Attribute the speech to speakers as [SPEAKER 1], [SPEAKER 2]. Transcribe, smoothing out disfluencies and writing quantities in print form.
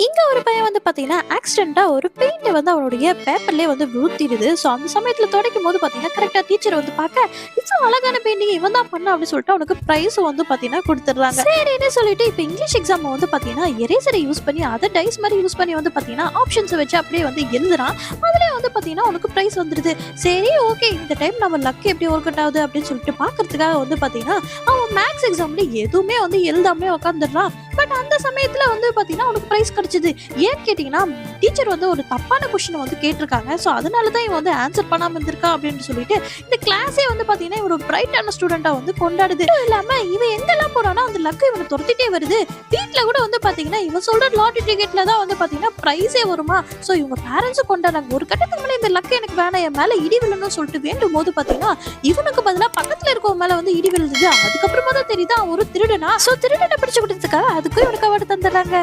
[SPEAKER 1] இங்க ஒரு பையன் வந்து பாத்தீங்கன்னா ஆக்சிடென்ட்டா ஒரு பெயிண்ட் வந்து அவனுடைய பேப்பர்லயே வந்து ஊத்திடுது. ஸோ அந்த சமயத்துல துடைக்கும் போது பாத்தீங்கன்னா கரெக்டா டீச்சர் வந்து பார்க்க, "இவ்ளோ அழகான பெயிண்டிங் இவன் தான் பண்ணா" அப்படின்னு சொல்லிட்டு அவனுக்கு பிரைஸ் வந்து பாத்தீங்கன்னா குடுத்துடுறாங்க. சரின்னு சொல்லிட்டு இப்ப இங்கிலீஷ் எக்ஸாம் வந்து பாத்தீங்கன்னா எரேசரை யூஸ் பண்ணி அதை டைஸ் மாதிரி யூஸ் பண்ணி வந்து பாத்தீங்கன்னா ஆப்ஷன்ஸ் வச்சு அப்படியே வந்து எழுதுறான். அதுலயே வந்து பாத்தீங்கன்னா அவனுக்கு பிரைஸ் வந்துருது. சரி ஓகே, இந்த டைம் நம்ம லக் எப்படி ஒர்க் அவுட் ஆகுது அப்படின்னு சொல்லிட்டு பாக்குறதுக்காக வந்து பாத்தீங்கன்னா அவன் மேக்ஸ் எக்ஸாம்ல எதுவுமே வந்து எழுதாமலே உட்காந்துடுறான். பட் அந்த சமயத்துல வந்து பாத்தீங்கன்னா அவனுக்கு பிரைஸ் கிடைச்சது. ஏன்னு கேட்டீங்கன்னா டீச்சர் வந்து ஒரு தப்பான கொஸ்டின் வந்து கேட்டிருக்காங்க. ஸோ அதனாலதான் இவன் வந்து ஆன்சர் பண்ணாம இருந்திருக்கா அப்படின்னு சொல்லிட்டு இந்த கிளாஸே வந்து பாத்தீங்கன்னா இவன் ஒரு பிரைட்டான ஸ்டூடெண்டா வந்து கொண்டாடுது. இதுவும் இல்லாம இவன் எங்கெல்லாம் போறானா அந்த லக்கு இவனை துரத்திட்டே வருது. வீட்டுல கூட வந்து பாத்தீங்கன்னா இவன் சொல்ற லாட்டரி டிக்கெட்ல தான் வந்து பாத்தீங்கன்னா பிரைஸே வருமா. ஸோ இவங்க பேரண்ட்ஸும் கொண்டாடுறாங்க. ஒரு கட்டத்துக்கு மேல இந்த லக்கு எனக்கு வேணாம், என் மேல இடி விழணும்னு சொல்லிட்டு வேண்டும் போது பாத்தீங்கன்னா இவனுக்கு பதிலா பக்கத்துல இருக்கவங்க மேல வந்து இடி விழுது. அதுக்கப்புறமா தான் தெரியுது அவன் ஒரு திருடனா. ஸோ திருடனை பிடிச்சு கொடுத்ததுக்காக அதுக்கும் இவனுக்கு அவார்டு தந்துடுறாங்க.